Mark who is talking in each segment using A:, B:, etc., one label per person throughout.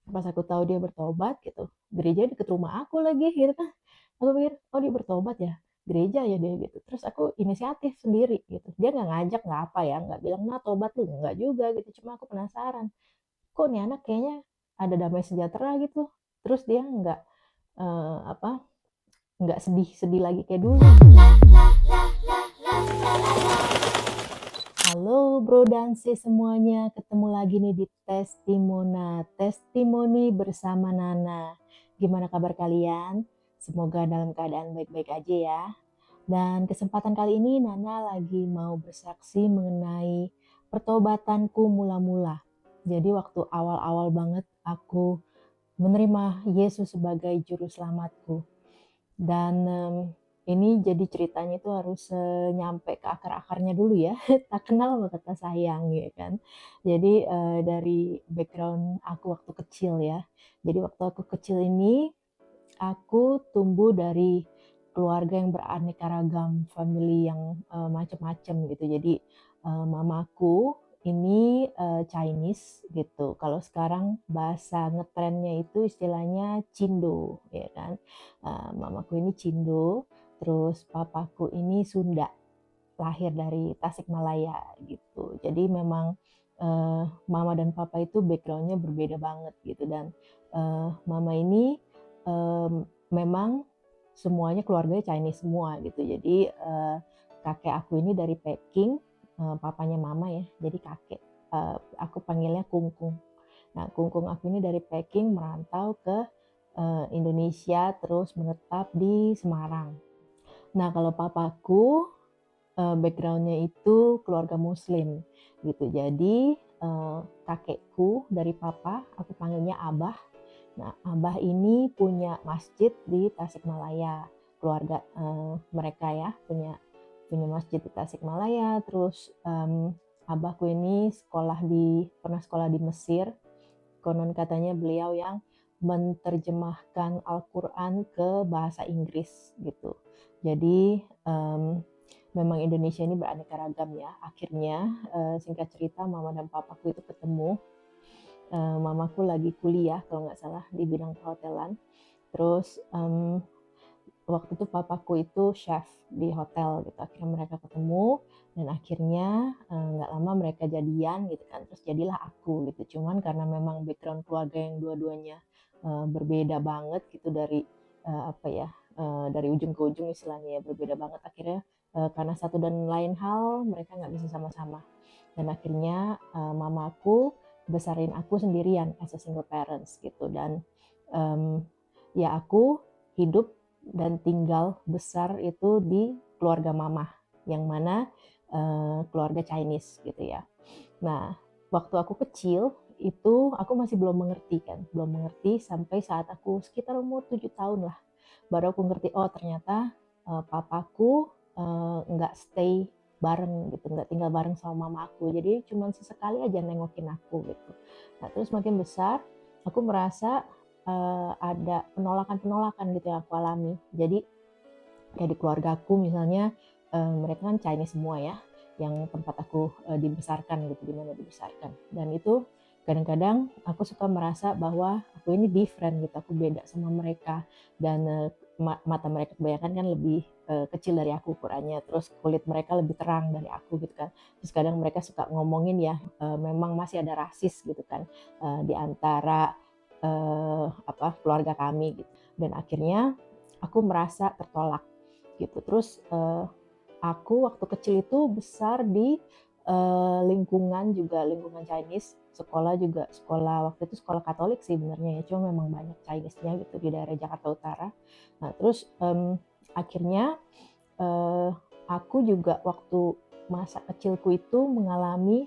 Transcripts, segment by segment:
A: Pas aku tahu dia bertobat gitu, gereja deket rumah aku lagi gitu kan. Aku pikir, "Oh dia bertobat ya? Gereja ya dia?" Gitu. Terus aku inisiatif sendiri gitu. Dia nggak ngajak, nggak apa ya, nggak bilang, "Nah tobat lu," nggak juga gitu. Cuma aku penasaran, kok nih anak kayaknya ada damai sejahtera gitu. Terus dia nggak, apa, nggak sedih-sedih lagi kayak dulu. Halo Bro dan sis semuanya, ketemu lagi nih di Testimoni bersama Nana. Gimana kabar kalian? Semoga dalam keadaan baik-baik aja ya. Dan kesempatan kali ini Nana lagi mau bersaksi mengenai pertobatanku mula-mula. Jadi waktu awal-awal banget aku menerima Yesus sebagai juru selamatku. Dan ini jadi ceritanya itu harus nyampe ke akar-akarnya dulu ya. Tak kenal maka tak sayang ya kan. Jadi dari background aku waktu kecil ya. Jadi waktu aku kecil ini aku tumbuh dari keluarga yang beraneka ragam, family yang macam-macam gitu. Jadi mamaku ini Chinese gitu. Kalau sekarang bahasa ngetrennya itu istilahnya Cindo ya kan. Mamaku ini Cindo, terus papaku ini Sunda, lahir dari Tasikmalaya gitu. Jadi memang mama dan papa itu backgroundnya berbeda banget gitu. Dan mama ini memang semuanya keluarganya Chinese semua gitu. Jadi kakek aku ini dari Peking, papanya mama ya, jadi kakek. Aku panggilnya Kungkung. Nah, Kungkung aku ini dari Peking merantau ke Indonesia terus menetap di Semarang. Nah, kalau papaku backgroundnya itu keluarga Muslim gitu. Jadi kakekku dari papa, aku panggilnya Abah. Nah, Abah ini punya masjid di Tasikmalaya. Keluarga mereka ya punya punya masjid di Tasikmalaya. Terus Abahku ini pernah sekolah di Mesir. Konon katanya beliau yang menerjemahkan Al-Quran ke bahasa Inggris gitu. Jadi memang Indonesia ini beraneka ragam ya. Akhirnya singkat cerita mama dan papaku itu ketemu. Mamaku lagi kuliah kalau nggak salah di bidang perhotelan. Terus waktu itu papaku itu chef di hotel gitu. Akhirnya mereka ketemu dan akhirnya nggak lama mereka jadian gitu kan. Terus jadilah aku gitu. Cuman karena memang background keluarga yang dua-duanya berbeda banget gitu dari apa ya, dari ujung ke ujung istilahnya ya, berbeda banget. Akhirnya karena satu dan lain hal mereka nggak bisa sama-sama. Dan akhirnya mamaku besarin aku sendirian as a single parents gitu. Dan ya aku hidup dan tinggal besar itu di keluarga mama, yang mana keluarga Chinese gitu ya. Nah, waktu aku kecil itu aku masih belum mengerti kan, belum mengerti sampai saat aku sekitar umur 7 tahun lah. Baru aku ngerti, oh ternyata papaku nggak stay bareng gitu, nggak tinggal bareng sama mama aku. Jadi cuma sesekali aja nengokin aku gitu. Nah, terus makin besar aku merasa ada penolakan-penolakan gitu yang aku alami. Jadi kayak di keluargaku misalnya mereka kan Chinese semua ya, yang tempat aku dibesarkan gitu, di mana dibesarkan. Dan itu kadang-kadang aku suka merasa bahwa aku ini different gitu, aku beda sama mereka. Dan mata mereka kebanyakan kan lebih kecil dari aku ukurannya, terus kulit mereka lebih terang dari aku gitu kan. Terus kadang mereka suka ngomongin ya, memang masih ada rasis gitu kan di antara apa keluarga kami gitu. Dan akhirnya aku merasa tertolak gitu. Terus aku waktu kecil itu besar di lingkungan Chinese, sekolah juga sekolah waktu itu sekolah Katolik sih benernya ya, cuma memang banyak Chinese-nya gitu di daerah Jakarta Utara. Nah terus akhirnya eh, aku juga waktu masa kecilku itu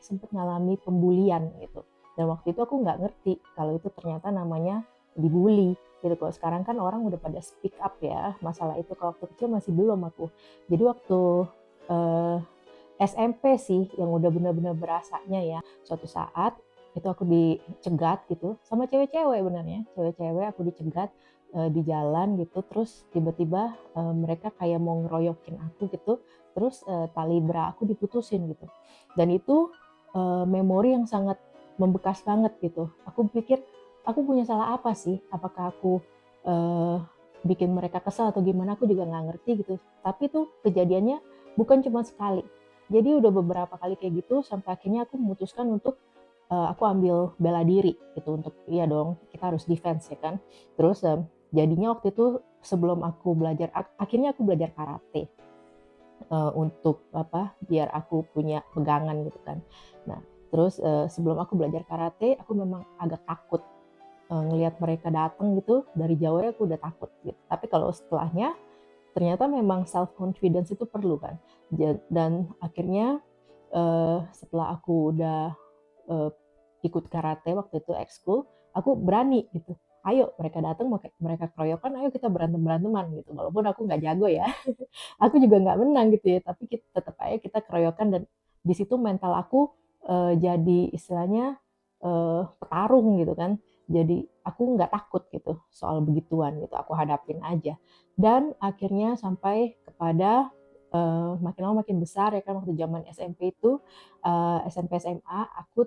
A: sempat mengalami pembulian gitu. Dan waktu itu aku nggak ngerti kalau itu ternyata namanya dibully gitu. Kalau sekarang kan orang udah pada speak up ya masalah itu. Kalau waktu kecil masih belum aku. Jadi waktu eh, SMP sih yang udah benar-benar berasanya ya. Suatu saat itu aku dicegat gitu sama cewek-cewek, benernya cewek-cewek aku dicegat di jalan gitu. Terus tiba-tiba mereka kayak mau ngeroyokin aku gitu. Terus tali bra aku diputusin gitu. Dan itu memori yang sangat membekas banget gitu. Aku pikir aku punya salah apa sih? Apakah aku eh, bikin mereka kesal atau gimana? Aku juga nggak ngerti gitu. Tapi tuh kejadiannya bukan cuma sekali. Jadi udah beberapa kali kayak gitu sampai akhirnya aku memutuskan untuk aku ambil bela diri gitu untuk iya dong kita harus defense ya kan. Terus jadinya waktu itu sebelum aku belajar akhirnya aku belajar karate untuk apa biar aku punya pegangan gitu kan. Nah terus sebelum aku belajar karate aku memang agak takut ngelihat mereka datang gitu dari jauh ya aku udah takut gitu. Tapi kalau setelahnya ternyata memang self confidence itu perlu kan. Dan akhirnya setelah aku udah uh, ikut karate waktu itu ekskul, aku berani gitu. Ayo mereka datang, mereka keroyokan, ayo kita berantem beranteman gitu. Walaupun aku nggak jago ya, aku juga nggak menang gitu ya. Tapi kita, tetap aja kita keroyokan dan di situ mental aku jadi istilahnya petarung gitu kan. Jadi aku nggak takut gitu soal begituan gitu. Aku hadapin aja. Dan akhirnya sampai kepada makin lama makin besar ya kan waktu zaman SMP itu SMP SMA aku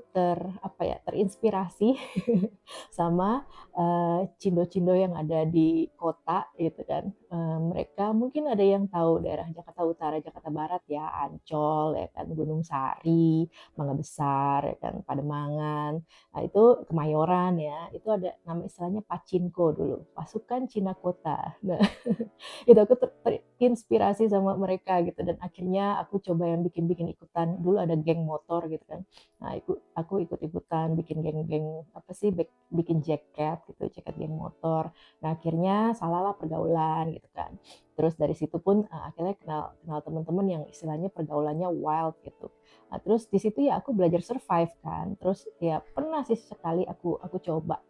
A: terinspirasi sama cindo-cindo yang ada di kota gitu kan. Mereka mungkin ada yang tahu daerah Jakarta Utara, Jakarta Barat ya, Ancol ya kan, Gunung Sari, Mangga Besar ya kan, Pademangan. Nah, itu Kemayoran ya. Itu ada nama istilahnya Pacinko dulu, pasukan Cina Kota. Nah, itu aku terinspirasi sama mereka gitu dan akhirnya aku coba yang bikin-bikin ikutan dulu ada geng motor gitu kan. Nah, aku ikut-ikutan bikin geng-geng apa sih bikin jaket geng motor. Nah, akhirnya salahlah pergaulan gitu kan. Terus dari situ pun akhirnya kenal kenal teman-teman yang istilahnya pergaulannya wild gitu. Nah, terus di situ ya aku belajar survive kan. Terus ya pernah sih sekali aku coba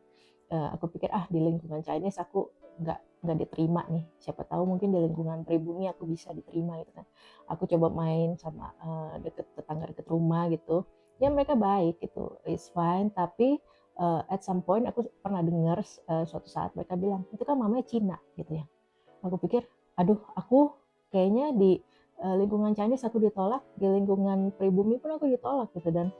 A: aku pikir di lingkungan Chinese aku nggak diterima nih, siapa tahu mungkin di lingkungan pribumi aku bisa diterima gitu kan. Aku coba main sama tetangga deket rumah gitu, ya mereka baik gitu, it's fine. Tapi at some point aku pernah dengar suatu saat mereka bilang itu kan mamanya Cina gitu ya. Aku pikir aduh aku kayaknya di lingkungan Chinese aku ditolak, di lingkungan pribumi pun aku ditolak gitu dan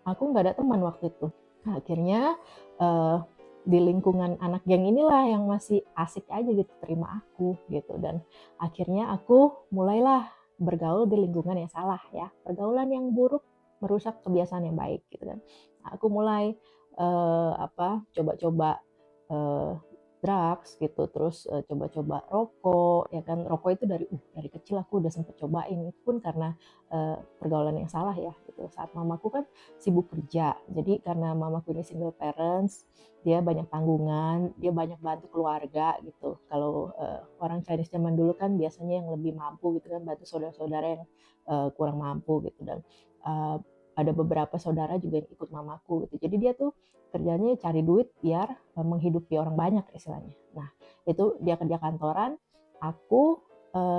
A: aku nggak ada teman waktu itu. Nah, akhirnya uh, di lingkungan anak geng inilah yang masih asik aja gitu terima aku gitu dan akhirnya aku mulailah bergaul di lingkungan yang salah ya, pergaulan yang buruk merusak kebiasaan yang baik gitu kan. Nah, aku mulai coba-coba uh, drugs gitu, terus coba-coba rokok ya kan. Rokok itu dari kecil aku udah sempet cobain, itu pun karena pergaulan yang salah ya gitu. Saat mamaku kan sibuk kerja, jadi karena mamaku ini single parents, dia banyak tanggungan, dia banyak bantu keluarga gitu. Kalau orang Chinese zaman dulu kan biasanya yang lebih mampu gitu kan bantu saudara-saudara yang kurang mampu gitu. Dan uh, ada beberapa saudara juga yang ikut mamaku gitu. Jadi dia tuh kerjanya cari duit biar menghidupi orang banyak istilahnya. Nah, itu dia kerja kantoran, aku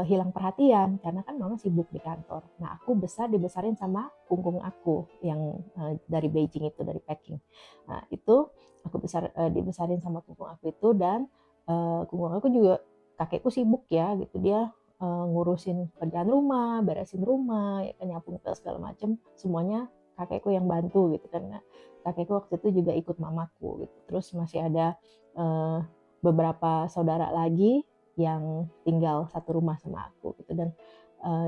A: hilang perhatian karena kan mama sibuk di kantor. Nah, aku dibesarin sama kungkung aku yang dari Beijing itu, dari Peking. Nah, itu aku dibesarin sama kungkung aku itu dan kungkung aku juga kakekku sibuk ya gitu. Dia ngurusin kerjaan rumah, beresin rumah, ya kan nyapu ngepel segala macem, semuanya kakekku yang bantu gitu kan. Nah, kakekku waktu itu juga ikut mamaku gitu. Terus masih ada beberapa saudara lagi yang tinggal satu rumah sama aku gitu dan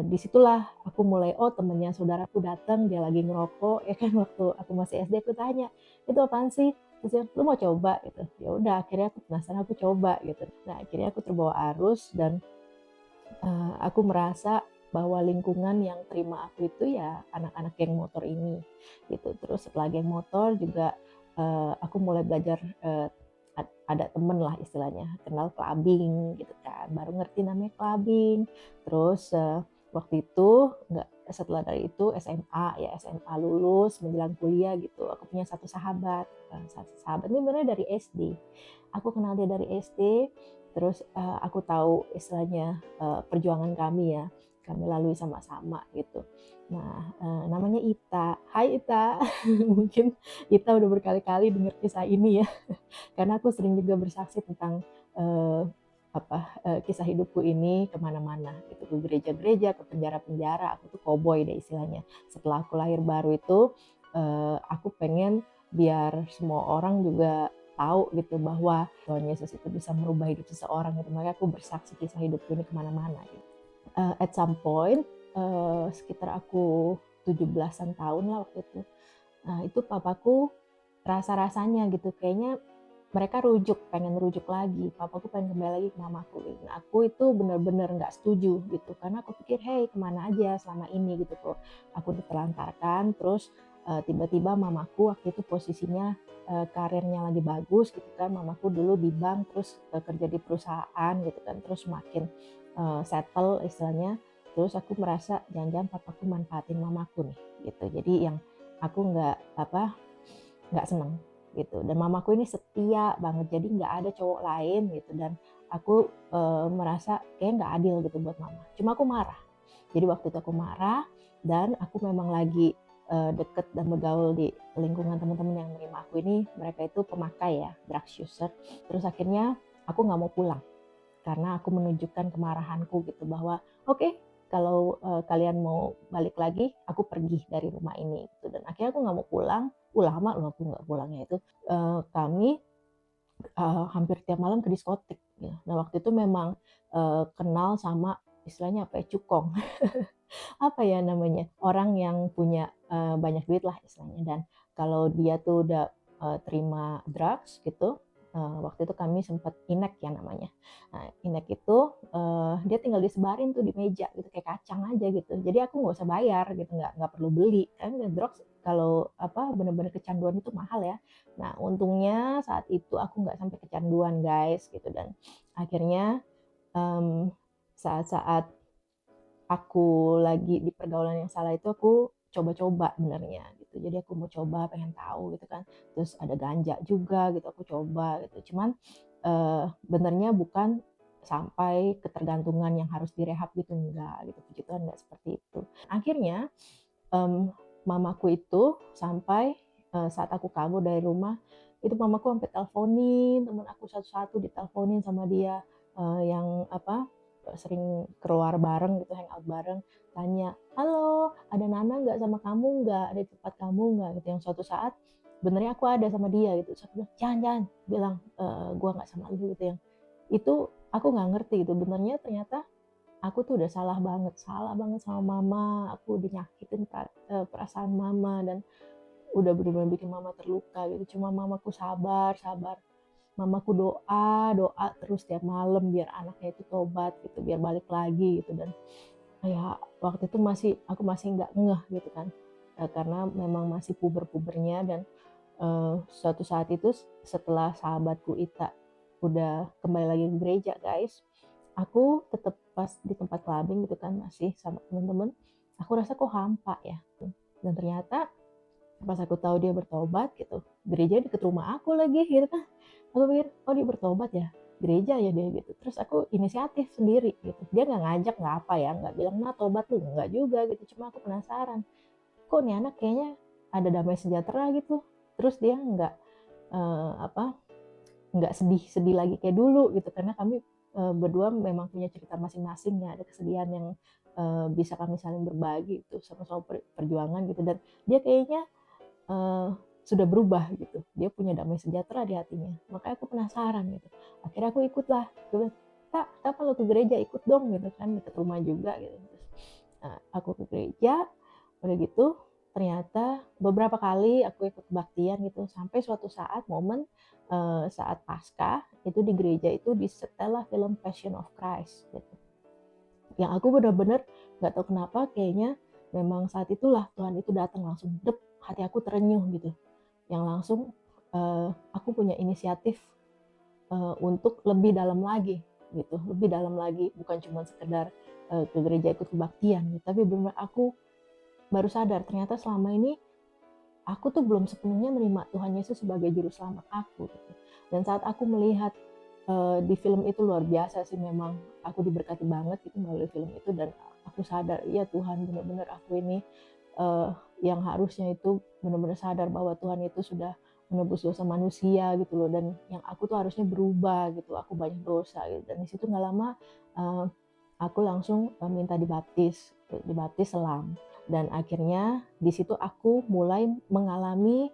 A: disitulah aku mulai temennya saudaraku datang dia lagi ngerokok ya kan. Waktu aku masih SD aku tanya itu apaan sih, terus dia lu mau coba gitu. Ya udah akhirnya aku penasaran, aku coba gitu. Nah akhirnya aku terbawa arus dan aku merasa bahwa lingkungan yang terima aku itu ya anak-anak geng motor ini gitu. Terus setelah geng motor juga aku mulai belajar ada temen lah istilahnya, kenal clubbing gitu kan, baru ngerti namanya clubbing. Terus waktu itu nggak setelah dari itu SMA lulus menjelang kuliah gitu, aku punya satu sahabat. Satu sahabat ini benar dari SD, aku kenal dia dari SD. Terus aku tahu istilahnya perjuangan kami ya, kami lalui sama-sama gitu. Nah, namanya Ita. Hai Ita, mungkin Ita udah berkali-kali dengar kisah ini ya, karena aku sering juga bersaksi tentang kisah hidupku ini kemana-mana gitu, ke gereja-gereja, ke penjara-penjara. Aku tuh koboi deh istilahnya. Setelah aku lahir baru itu, aku pengen biar semua orang juga tahu gitu bahwa Tuhan Yesus itu bisa merubah hidup seseorang gitu. Makanya aku bersaksi kisah hidupku ini kemana-mana gitu. At some point, sekitar aku 17-an tahun lah waktu itu. Nah itu papaku rasa-rasanya gitu kayaknya mereka pengen rujuk lagi, papaku pengen kembali lagi ke mamaku gitu. Nah, aku itu benar-benar nggak setuju gitu, karena aku pikir, "Hei kemana aja selama ini?" gitu kok. Aku ditelantarkan, terus tiba-tiba mamaku waktu itu posisinya karirnya lagi bagus gitu kan, mamaku dulu di bank, terus kerja di perusahaan gitu kan, terus makin settle istilahnya, terus aku merasa jangan-jangan papaku manfaatin mamaku nih gitu. Jadi yang aku nggak seneng gitu, dan mamaku ini setia banget, jadi nggak ada cowok lain gitu, dan aku merasa kayak nggak adil gitu buat mama. Cuma aku marah. Jadi waktu itu aku marah, dan aku memang lagi deket dan bergaul di lingkungan teman-teman yang menerima aku ini, mereka itu pemakai ya, drugs user. Terus akhirnya aku nggak mau pulang karena aku menunjukkan kemarahanku gitu bahwa oke, kalau kalian mau balik lagi, aku pergi dari rumah ini gitu. Dan akhirnya aku nggak mau pulang. Lama loh aku nggak pulangnya itu. Kami hampir tiap malam ke diskotik ya. Nah waktu itu memang kenal sama istilahnya apa ya, cukong. Apa ya namanya, orang yang punya banyak duit lah istilahnya, dan kalau dia tuh udah terima drugs gitu, waktu itu kami sempat inek ya namanya. Nah inek itu dia tinggal disebarin tuh di meja gitu kayak kacang aja gitu, jadi aku nggak usah bayar gitu, nggak perlu beli kan. Drugs kalau benar-benar kecanduan itu mahal ya. Nah untungnya saat itu aku nggak sampai kecanduan guys gitu, dan akhirnya um, saat-saat aku lagi di pergaulan yang salah itu aku coba-coba benernya gitu. Jadi aku mau coba, pengen tahu gitu kan. Terus ada ganja juga gitu, aku coba gitu. Cuman benernya bukan sampai ketergantungan yang harus direhab gitu, enggak gitu. Puji Tuhan enggak seperti itu. Akhirnya mamaku itu sampai saat aku kabur dari rumah, itu mamaku sampai teleponin teman aku satu-satu, diteleponin sama dia yang sering keluar bareng gitu, hangout bareng, tanya, "Halo, ada Nana nggak sama kamu nggak? Ada di tempat kamu nggak?" Gitu. Yang suatu saat benernya aku ada sama dia gitu. Terus aku bilang, "Jangan, bilang gua nggak sama lu," gitu. Yang itu aku nggak ngerti gitu. Benernya ternyata aku tuh udah salah banget sama mama. Aku udah nyakitin perasaan mama, dan udah bener-bener bikin mama terluka gitu. Cuma mamaku sabar, mamaku doa terus tiap malam biar anaknya itu tobat gitu, biar balik lagi gitu. Dan kayak waktu itu aku masih nggak ngeh gitu kan, karena memang masih puber-pubernya. Dan suatu saat itu setelah sahabatku Ita udah kembali lagi ke gereja guys, aku tetap pas di tempat clubbing gitu kan, masih sama temen-temen, aku rasa kok hampa ya. Dan ternyata pas aku tahu dia bertobat gitu, gereja deket rumah aku lagi gitu kan. Aku pikir, oh dia bertobat ya, gereja ya dia gitu. Terus aku inisiatif sendiri gitu. Dia nggak ngajak, nggak apa ya, nggak bilang nah tobat lu, nggak juga gitu. Cuma aku penasaran, kok nih anak kayaknya ada damai sejahtera gitu. Terus dia eh, apa nggak sedih-sedih lagi kayak dulu gitu, karena kami berdua memang punya cerita masing-masing ya, ada kesedihan yang bisa kami saling berbagi itu sama-sama perjuangan gitu. Dan dia kayaknya uh, sudah berubah gitu, dia punya damai sejahtera di hatinya. Makanya aku penasaran gitu, akhirnya aku ikut lah. Gue bilang, kapan lo ke gereja, ikut dong gitu kan, deket rumah juga gitu. Terus, aku ke gereja, udah gitu ternyata beberapa kali aku ikut kebaktian gitu, sampai suatu saat momen saat Paskah itu di gereja itu disetel film Passion of Christ gitu, yang aku benar-benar nggak tahu kenapa kayaknya memang saat itulah Tuhan itu datang langsung dep, hati aku terenyuh gitu, yang langsung aku punya inisiatif untuk lebih dalam lagi gitu, lebih dalam lagi, bukan cuma sekedar ke gereja ikut kebaktian gitu, tapi benar aku baru sadar ternyata selama ini aku tuh belum sepenuhnya menerima Tuhan Yesus sebagai juru selamat aku gitu. Dan saat aku melihat di film itu luar biasa sih, memang aku diberkati banget gitu melalui film itu, dan aku sadar ya Tuhan, benar-benar aku ini yang harusnya itu benar-benar sadar bahwa Tuhan itu sudah menebus dosa manusia gitu loh, dan yang aku tuh harusnya berubah gitu, aku banyak dosa gitu. Dan di situ nggak lama uh, aku langsung minta dibaptis selam, dan akhirnya di situ aku mulai mengalami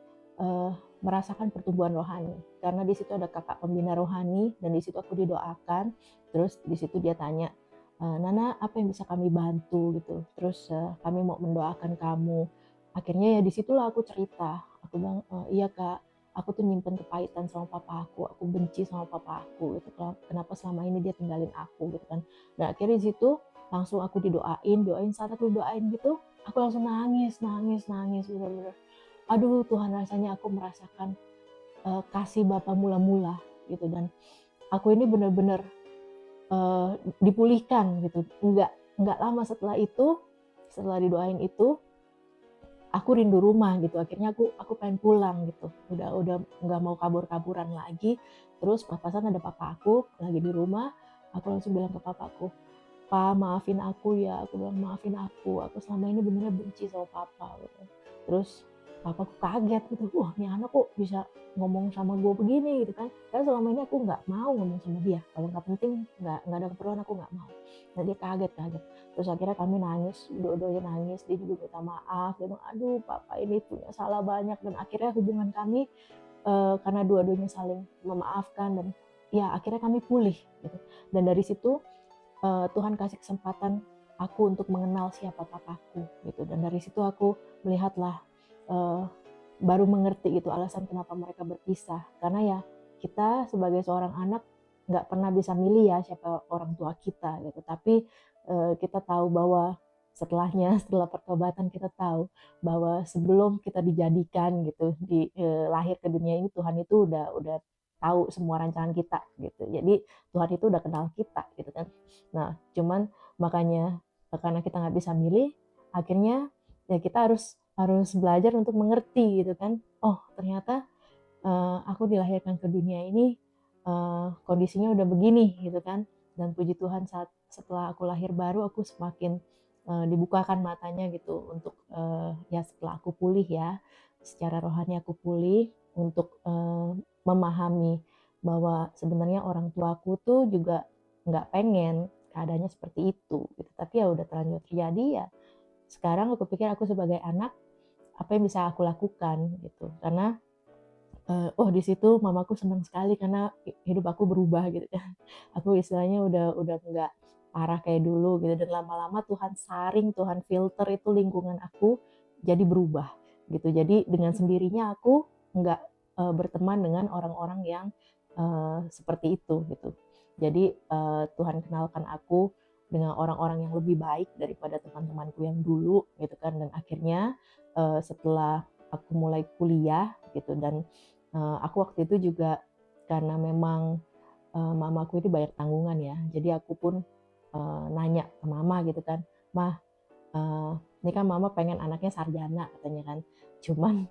A: merasakan pertumbuhan rohani. Karena di situ ada kakak pembina rohani dan di situ aku didoakan. Terus di situ dia tanya, "Nana, apa yang bisa kami bantu?" gitu. Terus kami mau mendoakan kamu. Akhirnya ya di situlah aku cerita. Aku bilang, "Iya Kak, aku tuh nyimpen kepahitan sama papa aku benci sama papa aku gitu. Kenapa selama ini dia tinggalin aku gitu kan." Nah akhirnya di situ langsung aku doain saat aku doain gitu, aku langsung nangis, bener-bener. Aduh Tuhan, rasanya aku merasakan kasih Bapa mula-mula gitu, dan aku ini bener-bener dipulihkan gitu. Nggak lama setelah itu, setelah didoain itu, aku rindu rumah gitu. Akhirnya aku pengen pulang gitu. Udah nggak mau kabur-kaburan lagi. Terus pas-pasan ada papa aku lagi di rumah, aku langsung bilang ke papaku, "Pa, maafin aku ya." Aku bilang, "Maafin aku selama ini benernya benci sama papa." Gitu. Terus papaku kaget gitu, "Wah ini anak kok bisa ngomong sama gue begini," gitu kan. Karena selama ini aku nggak mau ngomong sama dia, kalau nggak penting, nggak ada keperluan, aku nggak mau. Nah dia kaget. Terus akhirnya kami nangis, dua-duanya nangis, dia juga minta maaf, dia bilang, "Aduh papa ini punya salah banyak," dan akhirnya hubungan kami karena dua-duanya saling memaafkan dan ya akhirnya kami pulih gitu. Dan dari situ Tuhan kasih kesempatan aku untuk mengenal siapa papaku gitu, dan dari situ aku melihatlah, eee, baru mengerti gitu alasan kenapa mereka berpisah. Karena ya kita sebagai seorang anak nggak pernah bisa milih ya siapa orang tua kita gitu, tapi kita tahu bahwa setelahnya, setelah pertobatan kita tahu bahwa sebelum kita dijadikan gitu lahir ke dunia ini, Tuhan itu udah tahu semua rancangan kita gitu. Jadi Tuhan itu udah kenal kita gitu kan. Nah, cuman makanya karena kita nggak bisa milih, akhirnya ya kita harus belajar untuk mengerti gitu kan. Oh, ternyata aku dilahirkan ke dunia ini kondisinya udah begini gitu kan. Dan puji Tuhan setelah aku lahir baru, aku semakin dibukakan matanya gitu untuk ya setelah aku pulih ya, secara rohani aku pulih untuk memahami bahwa sebenarnya orang tuaku tuh juga nggak pengen keadaannya seperti itu gitu. Tapi ya udah terlanjur terjadi ya. Sekarang aku pikir aku sebagai anak, apa yang bisa aku lakukan gitu. Karena oh di situ mamaku senang sekali karena hidup aku berubah gitu kan. Aku istilahnya udah nggak parah kayak dulu gitu, dan lama-lama Tuhan saring, Tuhan filter itu lingkungan aku jadi berubah gitu. Jadi dengan sendirinya aku nggak berteman dengan orang-orang yang seperti itu gitu. Jadi Tuhan kenalkan aku dengan orang-orang yang lebih baik daripada teman-temanku yang dulu gitu kan, dan akhirnya setelah aku mulai kuliah gitu, dan aku waktu itu juga karena memang mamaku ini banyak tanggungan ya, jadi aku pun nanya ke mama gitu kan, "Mah, ini kan mama pengen anaknya sarjana," katanya kan, "cuman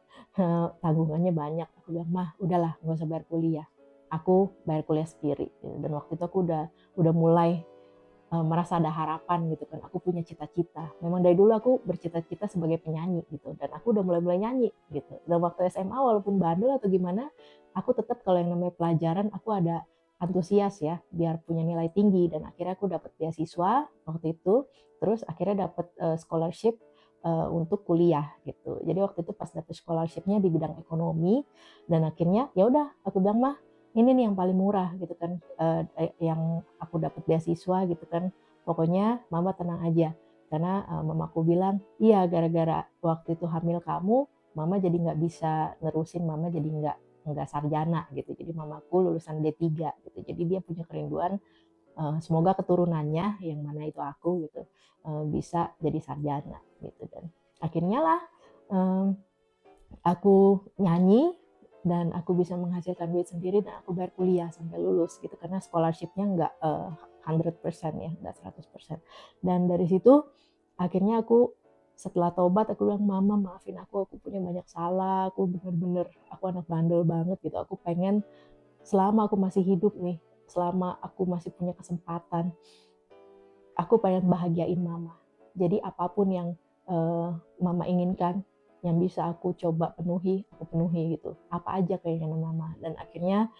A: tanggungannya banyak." Aku bilang, "Mah, udahlah nggak usah bayar kuliah, aku bayar kuliah sendiri." Gitu. Dan waktu itu aku udah mulai merasa ada harapan gitu kan, aku punya cita-cita. Memang dari dulu aku bercita-cita sebagai penyanyi gitu, dan aku udah mulai nyanyi gitu. Dan waktu SMA walaupun bandel atau gimana, aku tetap kalau yang namanya pelajaran aku ada antusias ya, biar punya nilai tinggi, dan akhirnya aku dapat beasiswa waktu itu, terus akhirnya dapat scholarship untuk kuliah gitu. Jadi waktu itu pas dapet scholarship-nya di bidang ekonomi, dan akhirnya ya udah aku bilang, "Mah, ini nih yang paling murah," gitu kan, yang aku dapat beasiswa gitu kan, "Pokoknya mama tenang aja." Karena mamaku bilang, "Iya, gara-gara waktu itu hamil kamu, mama jadi nggak bisa nerusin, mama jadi nggak sarjana," gitu. Jadi mamaku lulusan D3 gitu. Jadi dia punya kerinduan semoga keturunannya yang mana itu aku gitu bisa jadi sarjana gitu. Dan akhirnya lah aku nyanyi dan aku bisa menghasilkan duit sendiri dan aku bayar kuliah sampai lulus gitu, karena scholarship-nya nggak 100% ya, nggak 100%. Dan dari situ akhirnya aku setelah tobat aku bilang, "Mama maafin aku punya banyak salah, aku bener-bener aku anak bandel banget gitu. Aku pengen selama aku masih hidup nih, selama aku masih punya kesempatan, aku pengen bahagiain mama. Jadi apapun yang mama inginkan, yang bisa aku coba penuhi, aku penuhi gitu. Apa aja keinginan mama." Dan akhirnya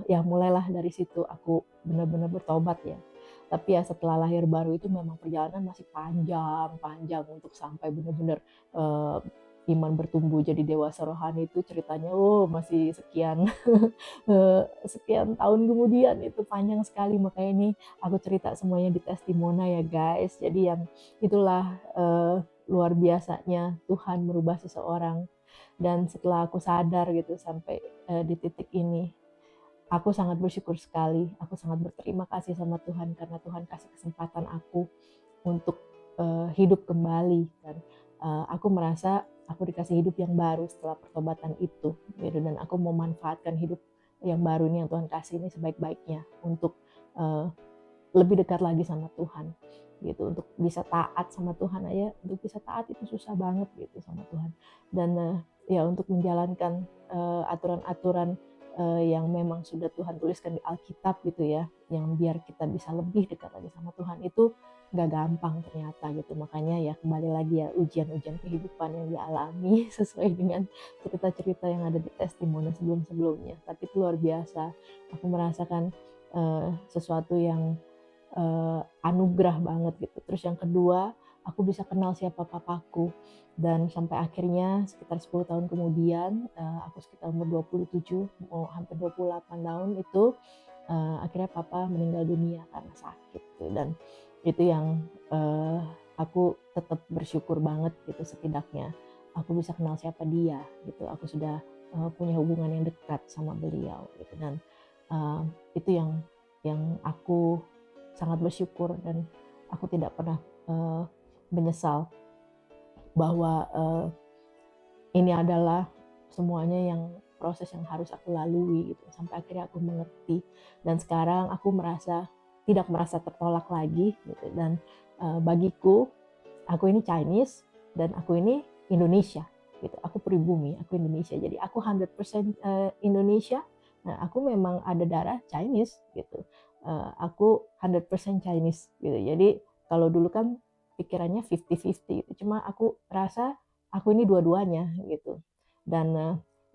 A: ya mulailah dari situ aku benar-benar bertobat ya. Tapi ya setelah lahir baru itu memang perjalanan masih panjang untuk sampai benar-benar iman bertumbuh jadi dewasa rohani itu ceritanya masih sekian sekian tahun kemudian, itu panjang sekali. Makanya ini aku cerita semuanya di testimona ya guys. Jadi yang itulah luar biasanya Tuhan merubah seseorang. Dan setelah aku sadar gitu sampai di titik ini, aku sangat bersyukur sekali. Aku sangat berterima kasih sama Tuhan karena Tuhan kasih kesempatan aku untuk hidup kembali. Dan aku merasa aku dikasih hidup yang baru setelah pertobatan itu gitu. Dan aku mau manfaatkan hidup yang baru ini yang Tuhan kasih ini sebaik-baiknya untuk uh, lebih dekat lagi sama Tuhan gitu. Untuk bisa taat sama Tuhan aja, untuk bisa taat itu susah banget gitu sama Tuhan. Dan ya untuk menjalankan aturan-aturan yang memang sudah Tuhan tuliskan di Alkitab gitu ya, yang biar kita bisa lebih dekat lagi sama Tuhan, itu nggak gampang ternyata gitu. Makanya ya kembali lagi ya, ujian-ujian kehidupan yang dialami sesuai dengan cerita-cerita yang ada di testimoni sebelum-sebelumnya. Tapi itu luar biasa, aku merasakan sesuatu yang anugerah banget gitu. Terus yang kedua, aku bisa kenal siapa papaku. Dan sampai akhirnya sekitar 10 tahun kemudian, aku sekitar umur 27, mau hampir 28 tahun itu, akhirnya papa meninggal dunia karena sakit gitu. Dan itu yang aku tetap bersyukur banget gitu, setidaknya aku bisa kenal siapa dia gitu. Aku sudah punya hubungan yang dekat sama beliau gitu. Dan itu yang aku sangat bersyukur. Dan aku tidak pernah menyesal bahwa ini adalah semuanya yang proses yang harus aku lalui gitu, sampai akhirnya aku mengerti. Dan sekarang aku tidak merasa tertolak lagi gitu. Dan bagiku, aku ini Chinese dan aku ini Indonesia gitu. Aku pribumi, aku Indonesia. Jadi aku 100% Indonesia. Nah, aku memang ada darah Chinese gitu. Aku 100% Chinese gitu. Jadi kalau dulu kan pikirannya 50-50 gitu. Cuma aku rasa aku ini dua-duanya gitu. Dan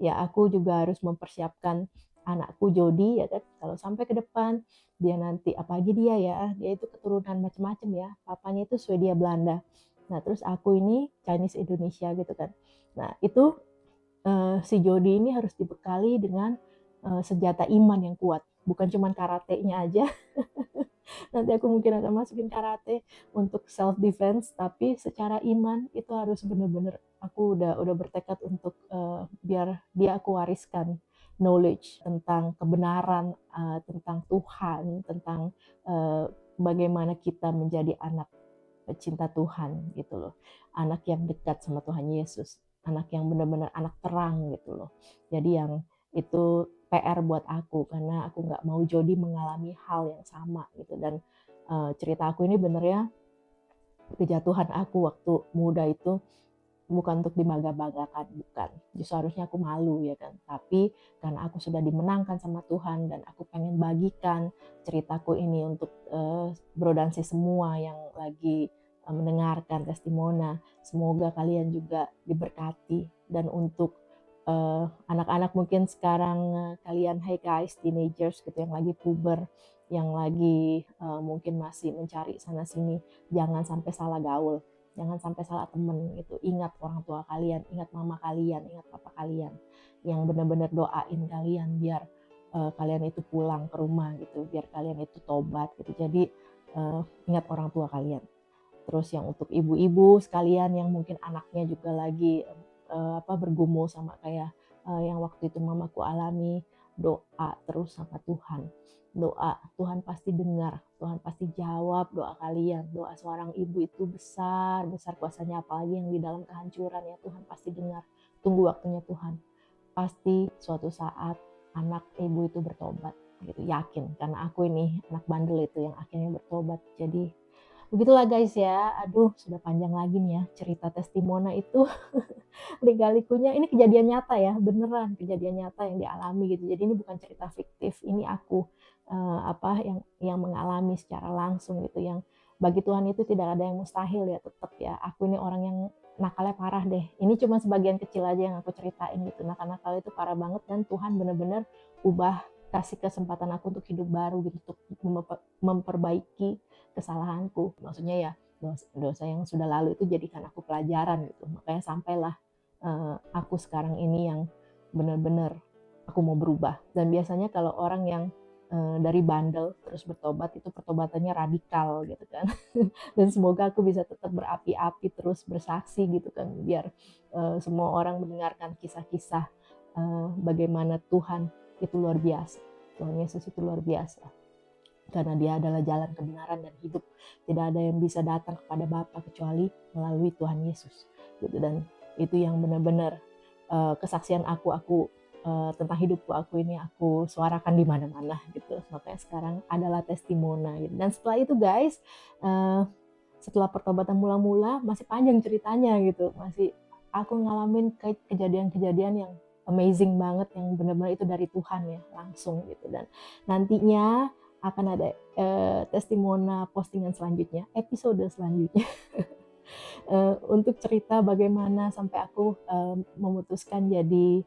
A: ya aku juga harus mempersiapkan anakku Jody ya kan, kalau sampai ke depan dia nanti, apalagi dia itu keturunan macam-macam ya, papanya itu Swedia Belanda, nah terus aku ini Chinese Indonesia gitu kan. Nah itu si Jody ini harus dibekali dengan senjata iman yang kuat, bukan cuma karatenya aja. Nanti aku mungkin akan masukin karate untuk self defense, tapi secara iman itu harus benar-benar aku udah bertekad untuk biar dia aku wariskan knowledge tentang kebenaran, tentang Tuhan, tentang bagaimana kita menjadi anak cinta Tuhan gitu loh. Anak yang dekat sama Tuhan Yesus, anak yang benar-benar anak terang gitu loh. Jadi yang itu PR buat aku karena aku nggak mau Jody mengalami hal yang sama gitu. Dan cerita aku ini benernya kejatuhan aku waktu muda itu bukan untuk dibangga-banggakan, bukan. Justru harusnya aku malu ya kan. Tapi karena aku sudah dimenangkan sama Tuhan dan aku pengen bagikan ceritaku ini untuk bro dan sis semua yang lagi mendengarkan testimona. Semoga kalian juga diberkati. Dan untuk anak-anak mungkin sekarang, kalian, hey guys, teenagers gitu yang lagi puber, yang lagi mungkin masih mencari sana sini, jangan sampai salah gaul, jangan sampai salah temen gitu. Ingat orang tua kalian, ingat mama kalian, ingat papa kalian yang benar-benar doain kalian biar kalian itu pulang ke rumah gitu, biar kalian itu tobat gitu. Jadi ingat orang tua kalian. Terus yang untuk ibu-ibu sekalian yang mungkin anaknya juga lagi bergumul sama kayak yang waktu itu mamaku alami, doa terus sama Tuhan. Doa, Tuhan pasti dengar, Tuhan pasti jawab doa kalian. Doa seorang ibu itu besar, besar kuasanya, apalagi yang di dalam kehancuran ya, Tuhan pasti dengar. Tunggu waktunya Tuhan. Pasti suatu saat anak ibu itu bertobat gitu, yakin. Karena aku ini anak bandel itu yang akhirnya bertobat. Jadi begitulah guys ya. Aduh, sudah panjang lagi nih ya cerita testimona itu. Lika-likunya ini kejadian nyata ya, beneran kejadian nyata yang dialami gitu. Jadi ini bukan cerita fiktif, ini aku yang mengalami secara langsung gitu. Yang bagi Tuhan itu tidak ada yang mustahil ya, tetap ya. Aku ini orang yang nakalnya parah deh. Ini cuma sebagian kecil aja yang aku ceritain gitu. Nakal-nakal itu parah banget dan Tuhan bener-bener ubah, kasih kesempatan aku untuk hidup baru gitu, untuk memperbaiki kesalahanku. Maksudnya ya dosa yang sudah lalu itu jadikan aku pelajaran gitu. Makanya sampailah aku sekarang ini yang benar-benar aku mau berubah. Dan biasanya kalau orang yang dari bandel terus bertobat itu pertobatannya radikal gitu kan. Dan semoga aku bisa tetap berapi-api terus bersaksi gitu kan, biar semua orang mendengarkan kisah-kisah bagaimana Tuhan itu luar biasa. Tuhan Yesus itu luar biasa. Karena dia adalah jalan kebenaran dan hidup. Tidak ada yang bisa datang kepada Bapa kecuali melalui Tuhan Yesus. Gitu. Dan itu yang benar-benar kesaksian aku tentang hidupku aku ini aku suarakan di mana-mana gitu. Makanya sekarang adalah testimona gitu. Dan setelah itu guys, setelah pertobatan mula-mula masih panjang ceritanya gitu. Masih aku ngalamin kejadian-kejadian yang amazing banget yang benar-benar itu dari Tuhan ya langsung gitu. Dan nantinya akan ada testimona postingan selanjutnya, episode selanjutnya untuk cerita bagaimana sampai aku memutuskan jadi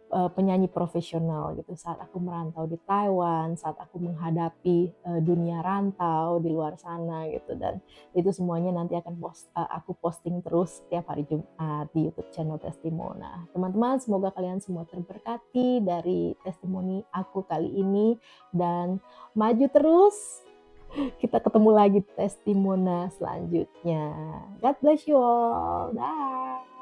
A: penyanyi profesional gitu saat aku merantau di Taiwan, saat aku menghadapi dunia rantau di luar sana gitu. Dan itu semuanya nanti akan aku posting terus setiap hari Jumat di YouTube channel Testimona. Teman-teman, semoga kalian semua terberkati dari testimoni aku kali ini dan maju terus. Kita ketemu lagi Testimona selanjutnya. God bless you all. Dah.